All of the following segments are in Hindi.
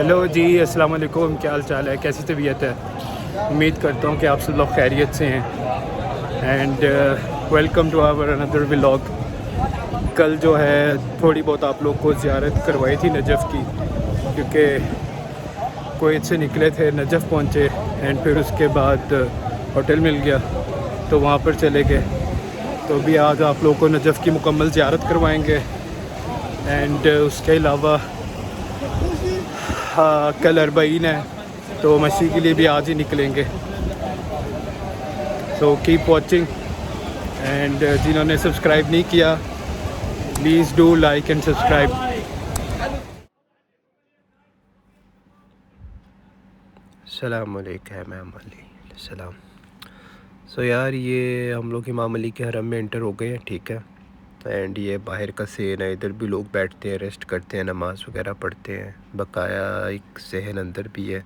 हेलो जी, अस्सलाम वालेकुम। क्या हाल चाल है, कैसी तबीयत है? उम्मीद करता हूँ कि आप सब लोग खैरियत से हैं। And welcome to our another vlog. कल जो है थोड़ी बहुत आप लोग को ज़ियारत करवाई थी नजफ़ की, क्योंकि कुवैत से निकले थे, नजफ़ पहुँचे एंड फिर उसके बाद होटल मिल गया तो वहाँ पर चले गए। तो भी आज आप लोगों को नजफ़ की मुकम्मल ज़ियारत करवाएंगे। एंड उसके अलावा कल अरबईन है तो मस्सी के लिए भी आज ही निकलेंगे। So keep watching. एंड जिन्होंने सब्सक्राइब नहीं किया please do like and subscribe. अस्सलाम वालेकुम सलाम। सो यार ये हम लोग इमाम अली के हरम में एंटर हो गए हैं, ठीक है। एंड ये बाहर का सेन है, इधर भी लोग बैठते हैं, रेस्ट करते हैं, नमाज़ वगैरह पढ़ते हैं। बकाया एक सहन अंदर भी है।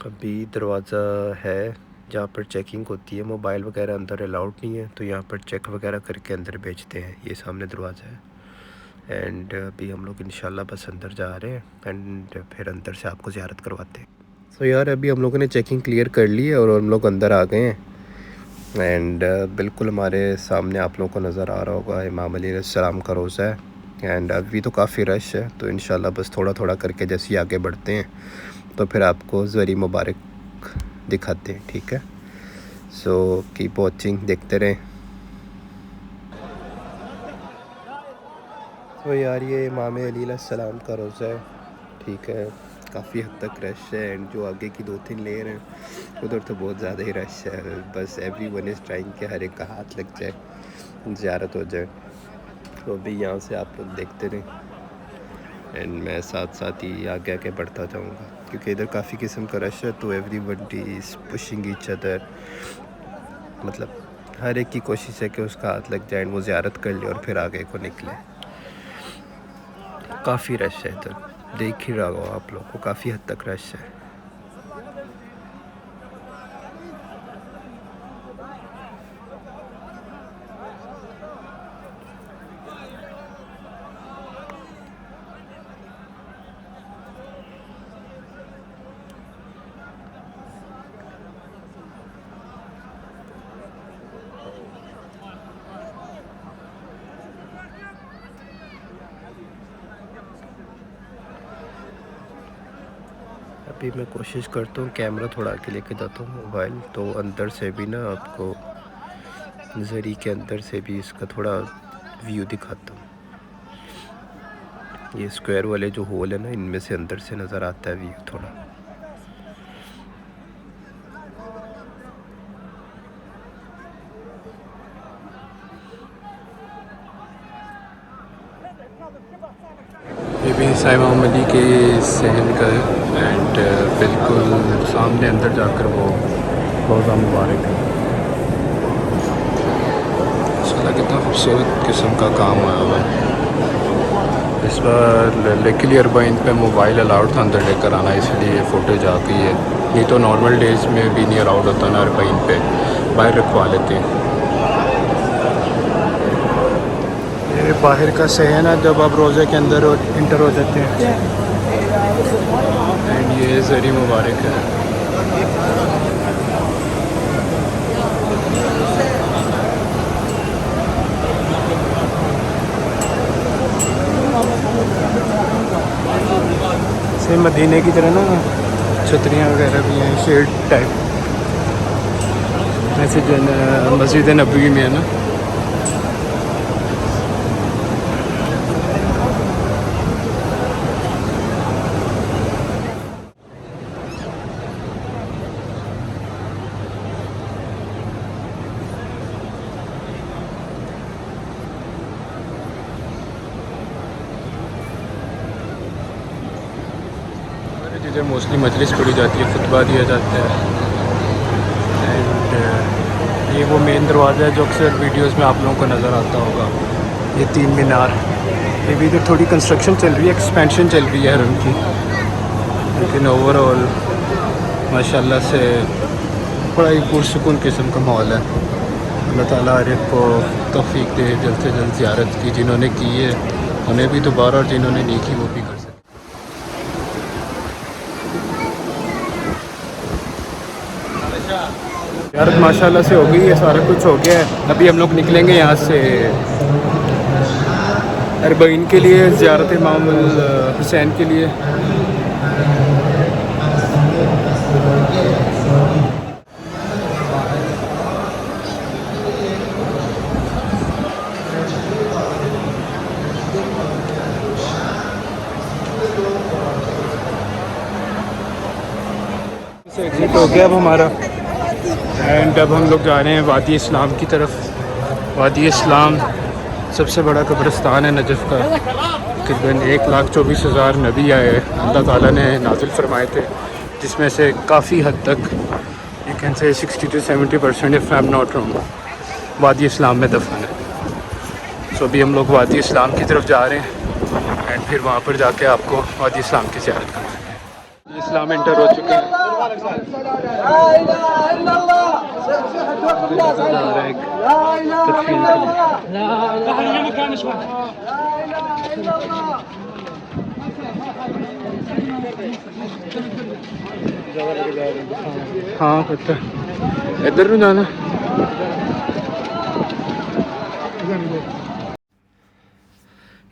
अभी दरवाज़ा है जहाँ पर चेकिंग होती है, मोबाइल वगैरह अंदर अलाउड नहीं है, तो यहाँ पर चेक वगैरह करके अंदर भेजते हैं। ये सामने दरवाज़ा है। एंड अभी हम लोग इंशाल्लाह बस अंदर जा रहे हैं एंड फिर अंदर से आपको ज़ियारत करवाते हैं। सो यार अभी हम लोगों ने चेकिंग क्लियर कर ली है और हम लोग अंदर आ गए हैं। एंड बिल्कुल हमारे सामने आप लोगों को नज़र आ रहा होगा इमाम अली अलैहिस्सलाम का रोज़ा है। एंड अभी तो काफ़ी रश है, तो इंशाल्लाह बस थोड़ा थोड़ा करके जैसे ही आगे बढ़ते हैं तो फिर आपको ज़री मुबारक दिखाते हैं, ठीक है। सो कीप वॉचिंग, देखते रहें। तो यार ये इमाम अली अलैहिस्सलाम का रोज़ा है, ठीक है। काफ़ी हद तक रश है एंड जो आगे की 2-3 लेयर हैं उधर तो बहुत ज़्यादा ही रश है। बस एवरीवन इज़ ट्राइंग कि हर एक का हाथ लग जाए, ज़ियारत हो जाए। तो अभी यहाँ से आप लोग देखते रहें एंड मैं साथ साथ ही आगे आगे बढ़ता जाऊँगा, क्योंकि इधर काफ़ी किस्म का रश है। तो everyone is pushing each other, मतलब हर एक की कोशिश है कि उसका हाथ लग जाए, वो ज़ियारत कर ले और फिर आगे को निकले। काफ़ी रश है इधर, देख ही रहा हो आप लोग को, काफ़ी हद तक रश है। अभी मैं कोशिश करता हूँ कैमरा थोड़ा आगे लेके जाता हूँ मोबाइल, तो अंदर से भी ना आपको ज़री के अंदर से भी इसका थोड़ा व्यू दिखाता हूँ। ये स्क्वायर वाले जो होल है ना, इनमें से अंदर से नज़र आता है व्यू थोड़ा। ये भी इमाम अली के सहन का है। एंड बिल्कुल सामने अंदर जाकर वो रोज़ा मुबारक है। माशाल्लाह कितना खूबसूरत किस्म का काम हुआ हुआ है। इस बार लेकिन अरबाइन पे मोबाइल अलाउड था अंदर लेकर आना, इसलिए फ़ोटेज आ गई है। नहीं तो नॉर्मल डेज़ में भी नहीं अलाउड होता ना, अरबाइन पे बाहर रखवा लेते हैं। ये बाहर का सहन है जब आप रोज़े के अंदर इंटर हो जाते हैं। एंड ये ज़री मुबारक है। से मदीने की तरह ना छतरियाँ वगैरह भी हैं, शेड टाइप, ऐसे जो मस्जिद नबवी में है ना। चीज़ें मोस्टली मजलिस पढ़ी जाती है, खुतबा दिया जाता है। एंड ये वो मेन दरवाज़ा है जो अक्सर वीडियोस में आप लोगों को नज़र आता होगा, ये 3 मीनार। ये भी इधर थोड़ी कंस्ट्रक्शन चल रही है, एक्सपेंशन चल रही है हरम की, लेकिन ओवरऑल माशाल्लाह से बड़ा ही पुरसुकून किस्म का माहौल है। अल्लाह ताला हर एक को तौफीक दे जल्द से जल्द ज़ियारत की। जिन्होंने की है उन्हें भी दोबारा, और जिन्होंने नहीं की वो भी कर सकें। यार माशाल्लाह से हो गई है, सारा कुछ हो गया है। अभी हम लोग निकलेंगे यहाँ से अरबईन के लिए, ज़ियारत इमाम हुसैन के लिए। एग्जिट हो गया अब हमारा, एंड अब हम लोग जा रहे हैं वादी इस्लाम की तरफ। वादी इस्लाम सबसे बड़ा कब्रिस्तान है नजफ़ का। तकरीबन 1,24,000 नबी आए अल्लाह ताला ने नाज़िल फरमाए थे, जिसमें से काफ़ी हद तक you can say 60 to 70% if I am not wrong वादी इस्लाम में दफन है। सो अभी हम लोग वादी इस्लाम की तरफ जा रहे हैं, एंड फिर वहाँ पर जाके आपको वादी इस्लाम की ज़ियारत करवाएंगे। इस्लाम इंटर हो चुके हैं। हाँ पता इधर नहीं जाना।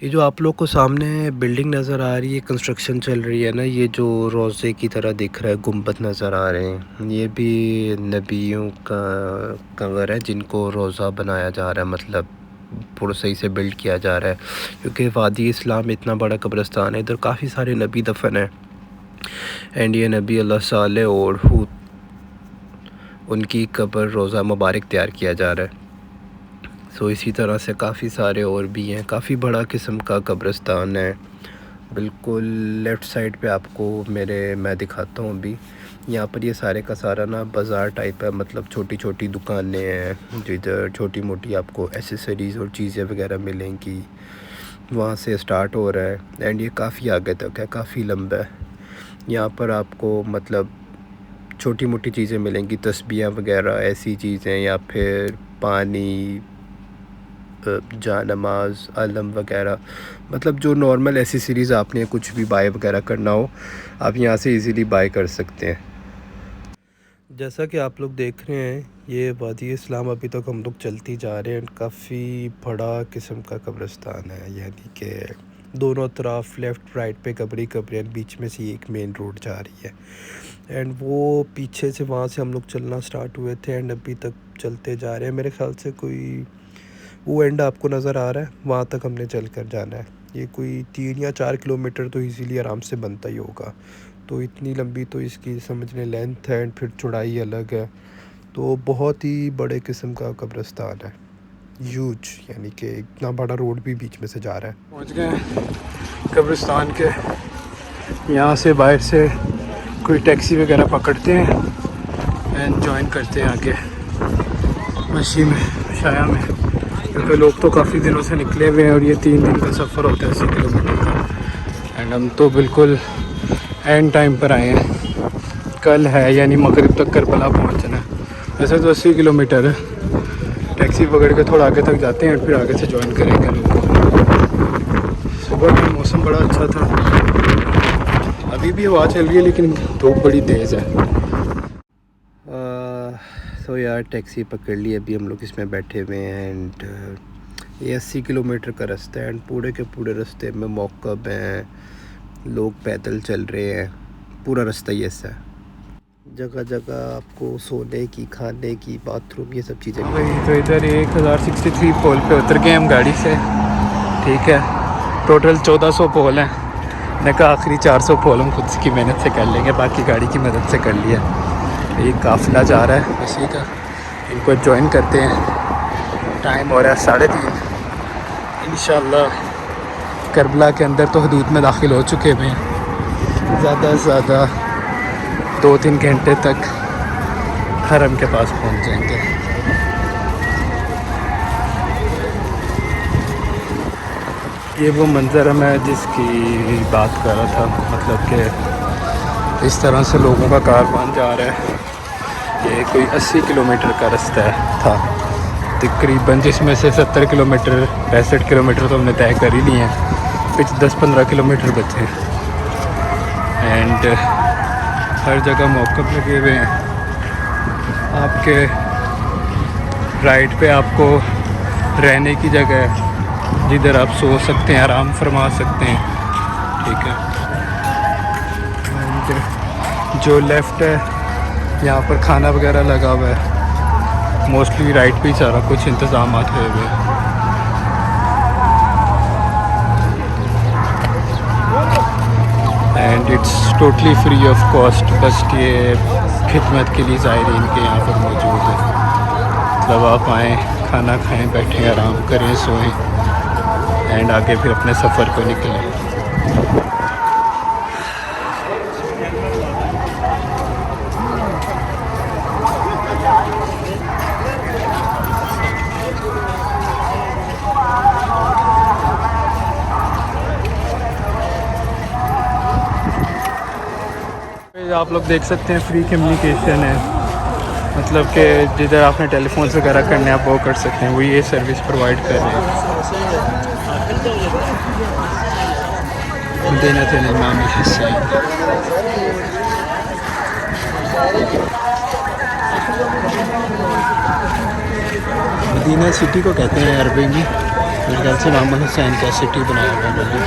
ये जो आप लोग को सामने बिल्डिंग नज़र आ रही है, कंस्ट्रक्शन चल रही है ना, ये जो रोज़े की तरह दिख रहा है, गुंबद नज़र आ रहे हैं, ये भी नबियों का कब्र है जिनको रोज़ा बनाया जा रहा है, मतलब पूरा सही से बिल्ड किया जा रहा है। क्योंकि वादी इस्लाम इतना बड़ा कब्रिस्तान है, इधर काफ़ी सारे नबी दफन है, एंड ये नबी अल्लाह साले और हूद उनकी कब्र रोज़ा मुबारक तैयार किया जा रहा है। सो इसी तरह से काफ़ी सारे और भी हैं, काफ़ी बड़ा किस्म का कब्रिस्तान है। बिल्कुल लेफ़्ट साइड पे आपको मैं दिखाता हूँ अभी। यहाँ पर ये सारे का सारा ना बाज़ार टाइप है, मतलब छोटी छोटी दुकानें हैं जिधर छोटी मोटी आपको एसेसरीज़ और चीज़ें वगैरह मिलेंगी। वहाँ से स्टार्ट हो रहा है, एंड ये काफ़ी आगे तक है, काफ़ी लंबा है। यहाँ पर आपको मतलब छोटी मोटी चीज़ें मिलेंगी, तस्बीह वगैरह ऐसी चीज़ें, या फिर पानी, जानमाज, अलम वगैरह, मतलब जो नॉर्मल एसेसरीज़ आपने कुछ भी बाय वगैरह करना हो, आप यहाँ से इजीली बाय कर सकते हैं। जैसा कि आप लोग देख रहे हैं, ये वादी इस्लाम अभी तक हम लोग चलती जा रहे हैं। काफ़ी बड़ा किस्म का कब्रिस्तान है, यानी कि दोनों तरफ लेफ़्ट राइट पे कब्री कब्रियाँ, बीच में से एक मेन रोड जा रही है, एंड वो पीछे से वहाँ से हम लोग चलना स्टार्ट हुए थे, एंड अभी तक चलते जा रहे हैं। मेरे ख़्याल से कोई वो एंड आपको नज़र आ रहा है, वहाँ तक हमने चल कर जाना है। ये कोई 3 या 4 किलोमीटर तो इजीली आराम से बनता ही होगा। तो इतनी लंबी तो इसकी समझने लेंथ है, एंड फिर चौड़ाई अलग है, तो बहुत ही बड़े किस्म का कब्रिस्तान है, ह्यूज, यानी कि इतना बड़ा रोड भी बीच में से जा रहा है। पहुँच गए कब्रिस्तान के। यहाँ से बाहर से कोई टैक्सी वगैरह पकड़ते हैं एंड ज्वाइन करते हैं आगे मशी में, शाया में, क्योंकि लोग तो काफ़ी दिनों से निकले हुए हैं और ये 3 दिन का सफ़र होता है 80 किलोमीटर का, एंड हम तो बिल्कुल एंड टाइम पर आए हैं। कल है यानी मगरिब तक करबला पहुंचना है। वैसे तो 80 किलोमीटर है, टैक्सी पकड़ के थोड़ा आगे तक जाते हैं और फिर आगे से ज्वाइन करेंगे लोग। सुबह का मौसम बड़ा अच्छा था, अभी भी हवा चल रही है लेकिन धूप बड़ी तेज़ है। तो यार टैक्सी पकड़ ली, अभी हम लोग इसमें बैठे हुए हैं, एंड ये 80 किलोमीटर का रास्ता है, एंड पूरे के पूरे रास्ते में मौक़िफ़ हैं, लोग पैदल चल रहे हैं, पूरा रास्ता ही ऐसा है। जगह जगह आपको सोने की, खाने की, बाथरूम, ये सब चीज़ें। तो इधर 1063 पोल पे उतर गए हम गाड़ी से, ठीक है। टोटल 1400 पोल हैं, मैंने कहा आखिरी 400 पोल हम खुद की मेहनत से कर लेंगे, बाकी गाड़ी की मदद से कर लिया। एक काफ़िला जा रहा है इसी का, इनको ज्वाइन करते हैं। टाइम हो रहा है 3:30। इंशाल्लाह करबला के अंदर तो हदूद में दाखिल हो चुके हुए हैं, ज़्यादा से ज़्यादा 2-3 घंटे तक हरम के पास पहुंच जाएंगे। ये वो मंज़र है मैं जिसकी बात कर रहा था, मतलब कि इस तरह से लोगों का कारवान जा रहा है। ये कोई 80 किलोमीटर का रास्ता था तकरीबन, जिसमें से 70 किलोमीटर 65 किलोमीटर तो हमने तय कर ही लिए हैं, कुछ 10-15 किलोमीटर बचे हैं, एंड हर जगह मौक़िफ़ लगे हुए हैं। आपके राइट पे आपको रहने की जगह है जिधर आप सो सकते हैं, आराम फरमा सकते हैं, ठीक है। एंड जो लेफ़्ट है यहाँ पर खाना वगैरह लगा हुआ है। मोस्टली राइट पे ही सारा कुछ इंतज़ाम हुए हैं। And it's totally free of cost, बस ये खिदमत के लिए ज़ायरीन के यहाँ पर मौजूद है। मतलब आप आएँ, खाना खाएं, बैठें, आराम करें, सोएं एंड आगे फिर अपने सफ़र को निकलें। आप लोग देख सकते हैं फ्री कम्युनिकेशन है, मतलब कि जिधर आपने टेलीफोन वगैरह करने आप वो कर सकते हैं, वो ये सर्विस प्रोवाइड कर रहे हैं। मदीना इमाम हुसैन, मदीना सिटी को कहते हैं अरबी में। मेरे ख्याल से इमाम हुसैन का सिटी बनाया हुआ है।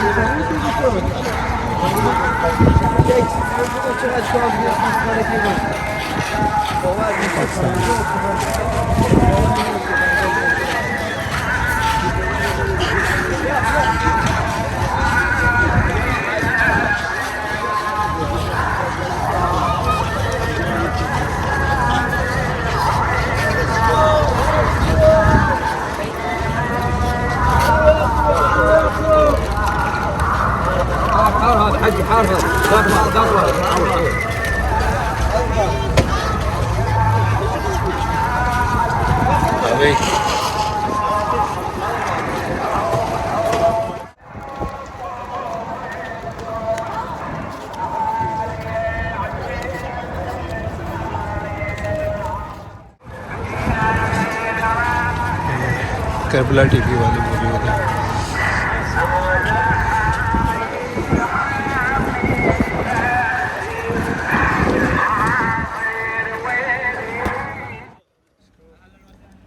करबला टीवी वाले मौजूद है।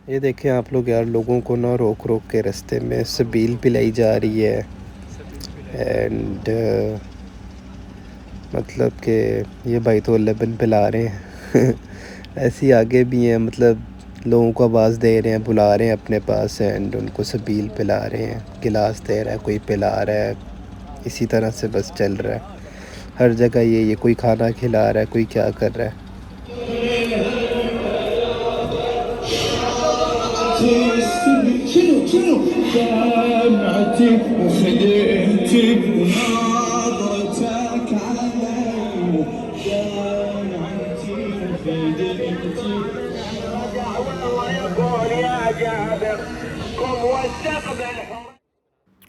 ये देखें आप लोग यार, लोगों को ना रोक रोक के रास्ते में सबील पिलाई जा रही है। एंड मतलब कि ये भाई तो लेबन पिला रहे हैं ऐसे ही आगे भी हैं, मतलब लोगों को आवाज़ दे रहे हैं, बुला रहे हैं अपने पास एंड उनको सबील पिला रहे हैं, गिलास दे रहा है, कोई पिला रहा है, इसी तरह से बस चल रहा है हर जगह। ये कोई खाना खिला रहा है, कोई क्या कर रहा है।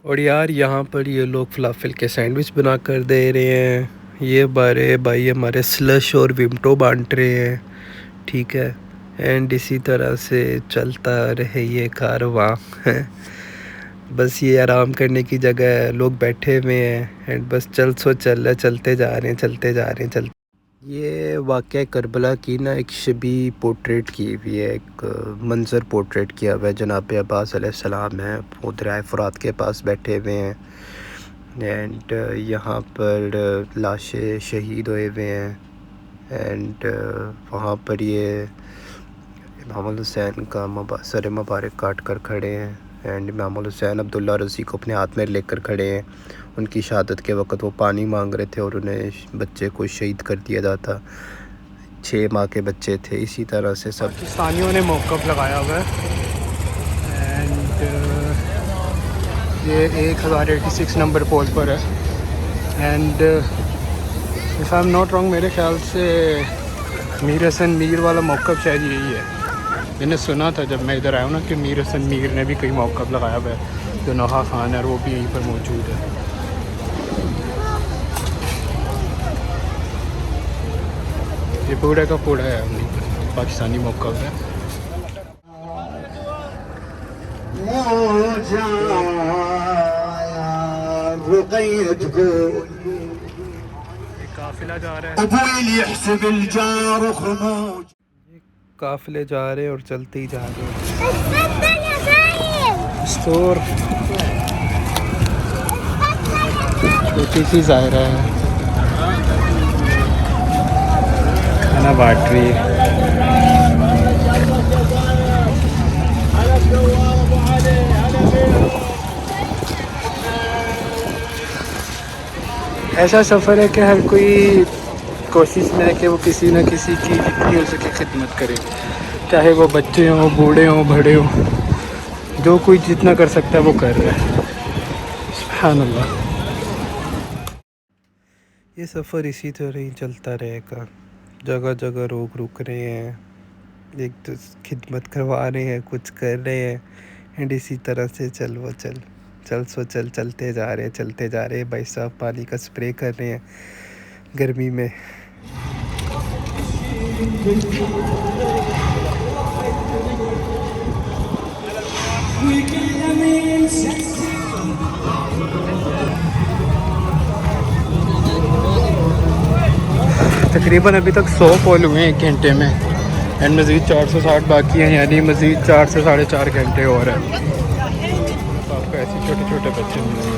और यार यहाँ पर ये लोग फलाफल के सैंडविच बना कर दे रहे हैं। ये बारे भाई हमारे स्लश और विमटो बांट रहे हैं, ठीक है। एंड इसी तरह से चलता रहे ये कारवां बस ये आराम करने की जगह है, लोग बैठे हुए हैं एंड बस चलते जा रहे हैं। ये वाक़या करबला की ना एक शबी पोर्ट्रेट की हुई है, एक मंज़र पोर्ट्रेट किया हुआ है। जनाब अब्बास अलैहिस्सलाम हैं, वो दरिया फ़ुरात के पास बैठे हुए हैं एंड यहाँ पर लाशें शहीद हुए हुए हैं एंड वहाँ पर ये इमाम हुसैन का सर मुबारक काट कर खड़े हैं एंड इमाम हुसैन अब्दुल्ला रज़ी को अपने हाथ में लेकर खड़े हैं। उनकी शहादत के वक़्त वो पानी मांग रहे थे और उन्हें बच्चे को शहीद कर दिया जाता। 6 माह के बच्चे थे। इसी तरह से सब पाकिस्तानियों ने मौक़िफ़ लगाया हुआ है एंड ये 1086 नंबर पोल पर है and if I am not wrong मेरे ख्याल से मीर हसन मीर वाला मौक़िफ़ शायद यही है। मैंने सुना था जब मैं इधर आया हूँ ना कि मीर हसन मीर ने भी कई मौक़िफ़ लगाया हुआ है, जो नोहा ख़ान है और वो भी यहीं पर मौजूद है। ये पूरा का पूरा है पाकिस्तानी मौक़िफ़ है। काफिला जा रहा है। काफिले जा रहे हैं और चलते ही जा रहे हैं। स्टोर चीज़ आ रहा है, खाना बांट रही है। ऐसा सफ़र है कि हर कोई कोशिश में है कि वो किसी न किसी की जितनी हो सके खिदमत करे, चाहे वो बच्चे हों, बूढ़े हों, बड़े हों, जो कोई जितना कर सकता है वो कर रहा है। सुभान अल्लाह। ये सफ़र इसी तरह ही चलता रहेगा, जगह जगह रुक रहे हैं, एक तो खिदमत करवा रहे हैं, कुछ कर रहे हैं, एंड इसी तरह से चलते जा रहे हैं। भाई साहब पानी का स्प्रे कर रहे हैं गर्मी में। तकरीबन अभी तक 100 कॉल हुए हैं 1 घंटे में, एंड मज़ीद 460 बाकी हैं, यानी मज़ीद 4 से 4.5 घंटे और हैं। तो आपको ऐसे छोटे छोटे बच्चे मिलेंगे।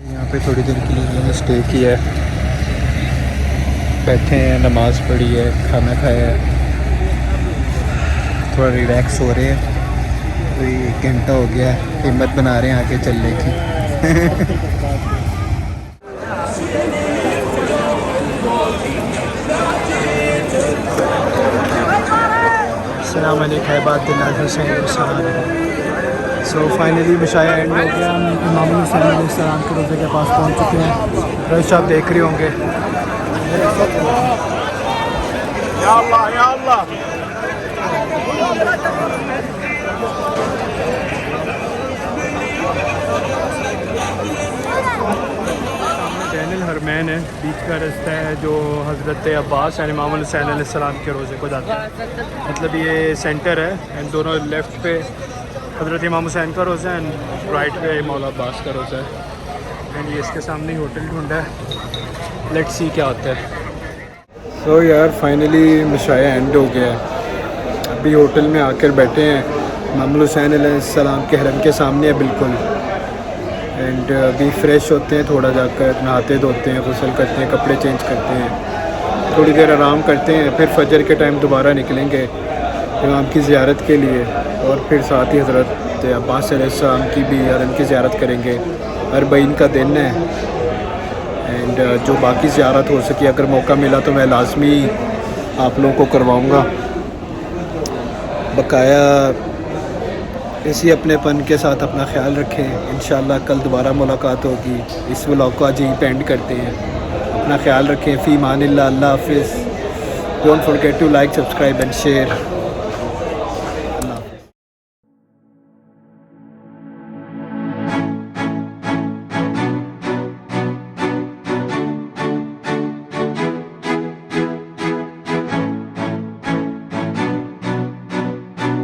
यहाँ पे थोड़ी देर के लिए मैंने स्टे किया है, बैठे हैं, नमाज़ पढ़ी है, खाना खाया है, थोड़ा रिलैक्स हो रहे हैं। तो 1 घंटा हो गया, हिम्मत बना रहे हैं आगे चलने की। अस्सलाम वालेकुम अहबादिल्लाह हुसैन। सो फाइनली मशाया एंड हो गया, हम इमाम हुसैन अलैहिस्सलाम के रोज़े के पास पहुंच चुके हैं। रश आप देख रहे होंगे। या अल्लाह या अल्लाह। बैनुल हरमैन है, बीच का रास्ता है जो हज़रत अब्बास और इमाम हुसैन अलैहिस्सलाम के रोज़े को जाता है। मतलब ये सेंटर है, एंड दोनों लेफ़्ट पे हज़रत इमाम हुसैन का रोज़ा है, एंड राइट पे मौला अब्बास का रोज़ा है। एंड ये इसके सामने ही होटल ढूंढा है, लेट्स सी क्या होता है। सो यार फाइनली मशाया एंड हो गया है। अभी होटल में आकर बैठे हैं, इमाम हुसैन अलैहिस्सलाम के हरम के सामने है बिल्कुल। एंड अभी फ़्रेश होते हैं, थोड़ा जाकर नहाते धोते हैं, गुस्ल करते हैं, कपड़े चेंज करते हैं, थोड़ी देर आराम करते हैं, फिर फजर के टाइम दोबारा निकलेंगे इमाम की ज़ियारत के लिए, और फिर साथ ही हज़रत हज़रत अब्बास अलैहिस्सलाम की भी और इनकी ज़ियारत करेंगे। अरबईन का दिन है एंड जो बाकी ज़ियारत हो सके अगर मौका मिला तो मैं लाजमी आप लोगों को करवाऊँगा। बकाया इसी अपनेपन के साथ अपना ख्याल रखें। इंशाल्लाह कल दोबारा मुलाकात होगी। इस व्लॉग को आज यहीं पेंड करते हैं। अपना ख्याल रखें। फ़ी मानिल्लाह, अल्लाह हाफ़िज़। Don't forget to like, subscribe and share.